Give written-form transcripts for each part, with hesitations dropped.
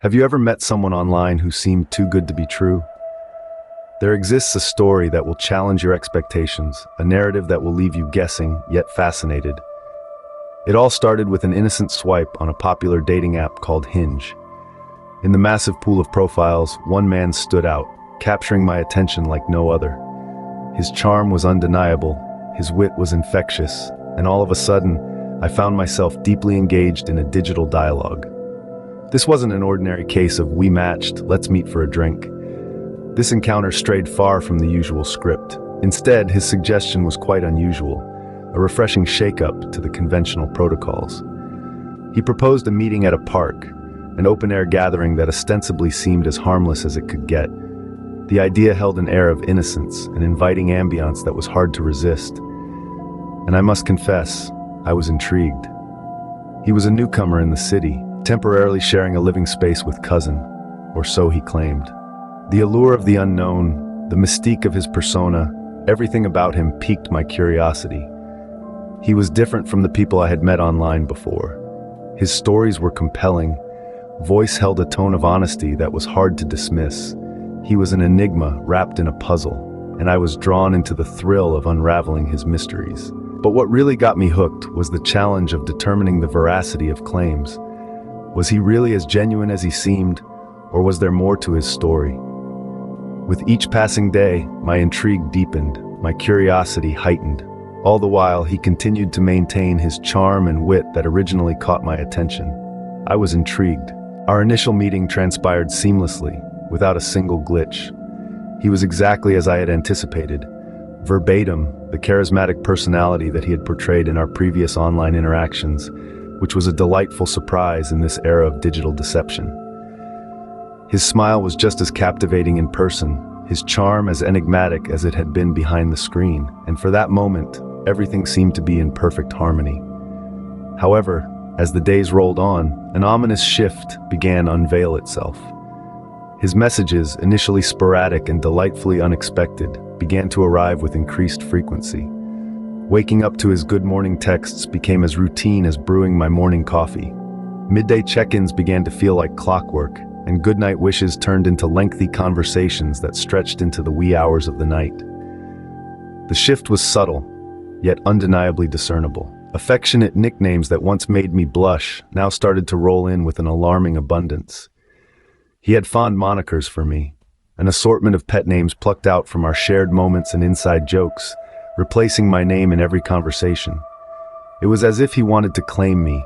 Have you ever met someone online who seemed too good to be true? There exists a story that will challenge your expectations, a narrative that will leave you guessing, yet fascinated. It all started with an innocent swipe on a popular dating app called Hinge. In the massive pool of profiles, one man stood out, capturing my attention like no other. His charm was undeniable, his wit was infectious, and all of a sudden, I found myself deeply engaged in a digital dialogue. This wasn't an ordinary case of "we matched, let's meet for a drink." This encounter strayed far from the usual script. Instead, his suggestion was quite unusual, a refreshing shake-up to the conventional protocols. He proposed a meeting at a park, an open-air gathering that ostensibly seemed as harmless as it could get. The idea held an air of innocence, an inviting ambiance that was hard to resist. And I must confess, I was intrigued. He was a newcomer in the city, temporarily sharing a living space with cousin, or so he claimed. The allure of the unknown, the mystique of his persona, everything about him piqued my curiosity. He was different from the people I had met online before. His stories were compelling, voice held a tone of honesty that was hard to dismiss. He was an enigma wrapped in a puzzle, and I was drawn into the thrill of unraveling his mysteries. But what really got me hooked was the challenge of determining the veracity of claims. Was he really as genuine as he seemed, or was there more to his story? With each passing day, my intrigue deepened, my curiosity heightened. All the while, he continued to maintain his charm and wit that originally caught my attention. I was intrigued. Our initial meeting transpired seamlessly, without a single glitch. He was exactly as I had anticipated, verbatim, the charismatic personality that he had portrayed in our previous online interactions, which was a delightful surprise in this era of digital deception. His smile was just as captivating in person, his charm as enigmatic as it had been behind the screen, and for that moment, everything seemed to be in perfect harmony. However, as the days rolled on, an ominous shift began to unveil itself. His messages, initially sporadic and delightfully unexpected, began to arrive with increased frequency. Waking up to his good morning texts became as routine as brewing my morning coffee. Midday check-ins began to feel like clockwork, and goodnight wishes turned into lengthy conversations that stretched into the wee hours of the night. The shift was subtle, yet undeniably discernible. Affectionate nicknames that once made me blush now started to roll in with an alarming abundance. He had fond monikers for me, an assortment of pet names plucked out from our shared moments and inside jokes, replacing my name in every conversation. It was as if he wanted to claim me,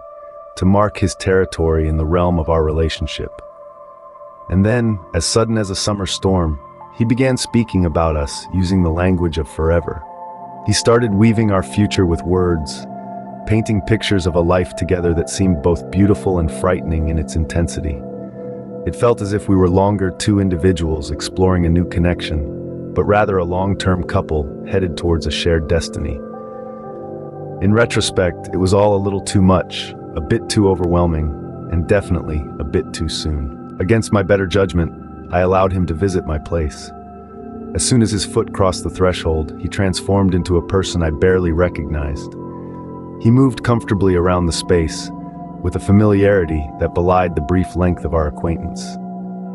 to mark his territory in the realm of our relationship. And then, as sudden as a summer storm, he began speaking about us using the language of forever. He started weaving our future with words, painting pictures of a life together that seemed both beautiful and frightening in its intensity. It felt as if we were longer two individuals exploring a new connection, but rather a long-term couple headed towards a shared destiny. In retrospect, it was all a little too much, a bit too overwhelming, and definitely a bit too soon. Against my better judgment, I allowed him to visit my place. As soon as his foot crossed the threshold, he transformed into a person I barely recognized. He moved comfortably around the space, with a familiarity that belied the brief length of our acquaintance.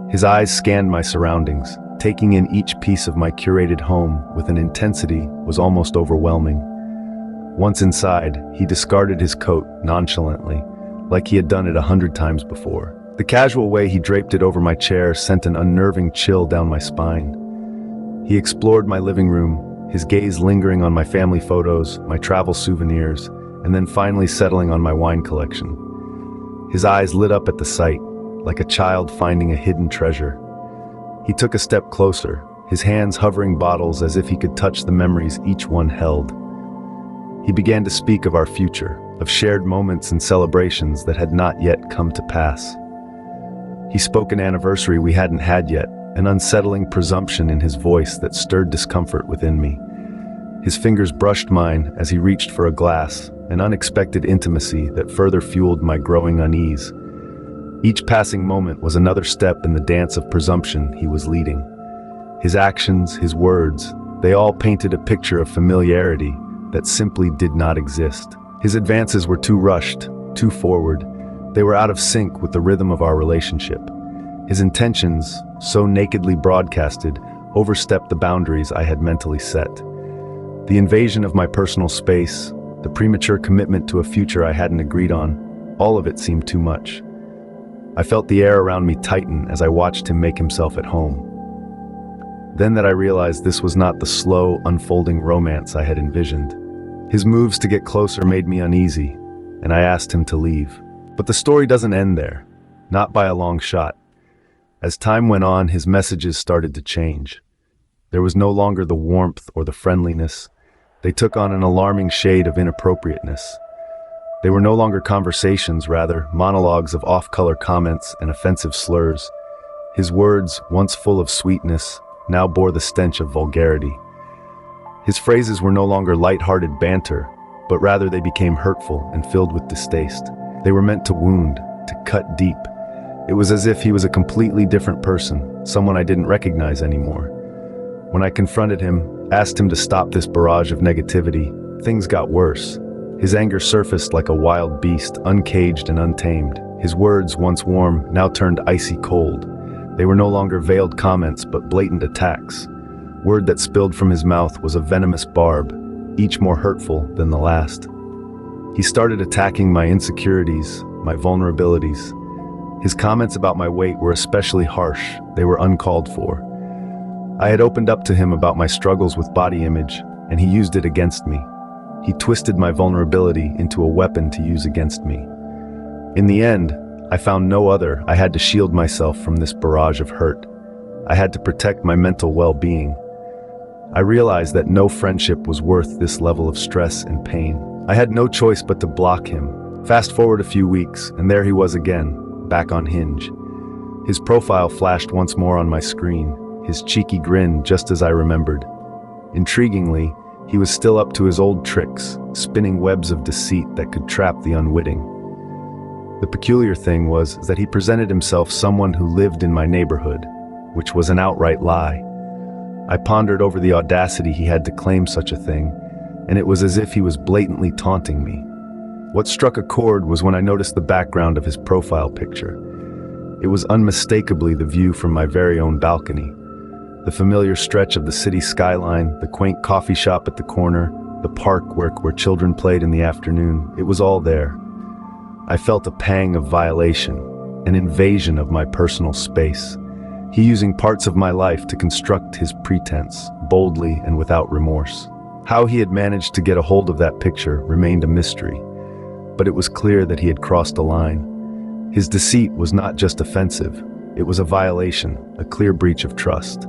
His eyes scanned my surroundings, taking in each piece of my curated home with an intensity that was almost overwhelming. Once inside, he discarded his coat nonchalantly, like he had done it 100 times before. The casual way he draped it over my chair sent an unnerving chill down my spine. He explored my living room, his gaze lingering on my family photos, my travel souvenirs, and then finally settling on my wine collection. His eyes lit up at the sight, like a child finding a hidden treasure. He took a step closer, his hands hovering bottles as if he could touch the memories each one held. He began to speak of our future, of shared moments and celebrations that had not yet come to pass. He spoke an anniversary we hadn't had yet, an unsettling presumption in his voice that stirred discomfort within me. His fingers brushed mine as he reached for a glass, an unexpected intimacy that further fueled my growing unease. Each passing moment was another step in the dance of presumption he was leading. His actions, his words, they all painted a picture of familiarity that simply did not exist. His advances were too rushed, too forward. They were out of sync with the rhythm of our relationship. His intentions, so nakedly broadcasted, overstepped the boundaries I had mentally set. The invasion of my personal space, the premature commitment to a future I hadn't agreed on, all of it seemed too much. I felt the air around me tighten as I watched him make himself at home. Then that I realized this was not the slow, unfolding romance I had envisioned. His moves to get closer made me uneasy, and I asked him to leave. But the story doesn't end there, not by a long shot. As time went on, his messages started to change. There was no longer the warmth or the friendliness. They took on an alarming shade of inappropriateness. They were no longer conversations, rather, monologues of off-color comments and offensive slurs. His words, once full of sweetness, now bore the stench of vulgarity. His phrases were no longer light-hearted banter, but rather they became hurtful and filled with distaste. They were meant to wound, to cut deep. It was as if he was a completely different person, someone I didn't recognize anymore. When I confronted him, asked him to stop this barrage of negativity, things got worse. His anger surfaced like a wild beast, uncaged and untamed. His words, once warm, now turned icy cold. They were no longer veiled comments, but blatant attacks. Word that spilled from his mouth was a venomous barb, each more hurtful than the last. He started attacking my insecurities, my vulnerabilities. His comments about my weight were especially harsh. They were uncalled for. I had opened up to him about my struggles with body image, and he used it against me. He twisted my vulnerability into a weapon to use against me. In the end, I found no other. I had to shield myself from this barrage of hurt. I had to protect my mental well-being. I realized that no friendship was worth this level of stress and pain. I had no choice but to block him. Fast forward a few weeks, and there he was again, back on Hinge. His profile flashed once more on my screen, his cheeky grin just as I remembered. Intriguingly, he was still up to his old tricks, spinning webs of deceit that could trap the unwitting. The peculiar thing was that he presented himself someone who lived in my neighborhood, which was an outright lie. I pondered over the audacity he had to claim such a thing, and it was as if he was blatantly taunting me. What struck a chord was when I noticed the background of his profile picture. It was unmistakably the view from my very own balcony. The familiar stretch of the city skyline, the quaint coffee shop at the corner, the park where children played in the afternoon, it was all there. I felt a pang of violation, an invasion of my personal space. He using parts of my life to construct his pretense, boldly and without remorse. How he had managed to get a hold of that picture remained a mystery, but it was clear that he had crossed a line. His deceit was not just offensive, it was a violation, a clear breach of trust.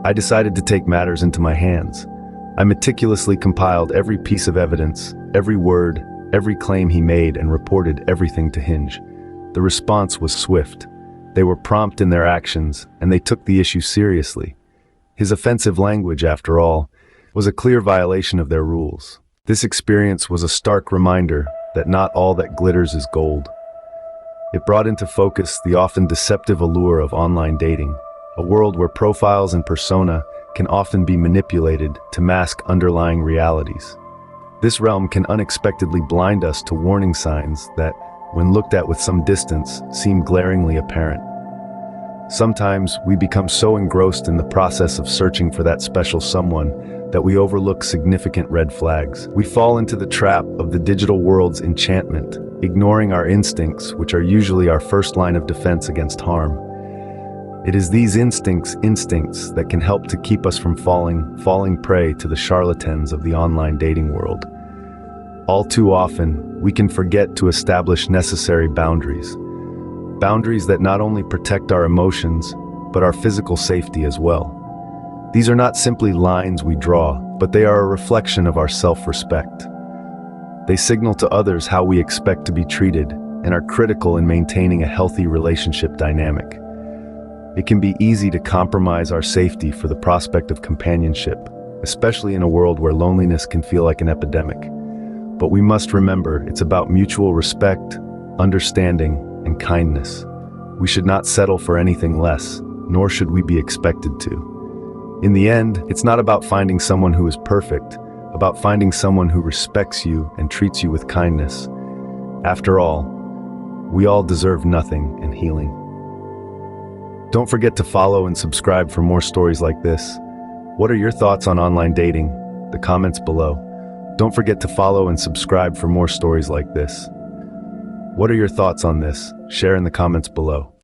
I decided to take matters into my hands. I meticulously compiled every piece of evidence, every word, every claim he made, and reported everything to Hinge. The response was swift. They were prompt in their actions, and they took the issue seriously. His offensive language, after all, was a clear violation of their rules. This experience was a stark reminder that not all that glitters is gold. It brought into focus the often deceptive allure of online dating, a world where profiles and persona can often be manipulated to mask underlying realities. This realm can unexpectedly blind us to warning signs that, when looked at with some distance, seem glaringly apparent. Sometimes we become so engrossed in the process of searching for that special someone that we overlook significant red flags. We fall into the trap of the digital world's enchantment, ignoring our instincts, which are usually our first line of defense against harm. It is these instincts that can help to keep us from falling prey to the charlatans of the online dating world. All too often, we can forget to establish necessary boundaries. Boundaries that not only protect our emotions, but our physical safety as well. These are not simply lines we draw, but they are a reflection of our self-respect. They signal to others how we expect to be treated and are critical in maintaining a healthy relationship dynamic. It can be easy to compromise our safety for the prospect of companionship, especially in a world where loneliness can feel like an epidemic. But we must remember it's about mutual respect, understanding, and kindness. We should not settle for anything less, nor should we be expected to. In the end, it's not about finding someone who is perfect, about finding someone who respects you and treats you with kindness. After all, we all deserve nothing and healing. Don't forget to follow and subscribe for more stories like this. What are your thoughts on online dating? The comments below. Don't forget to follow and subscribe for more stories like this. What are your thoughts on this? Share in the comments below.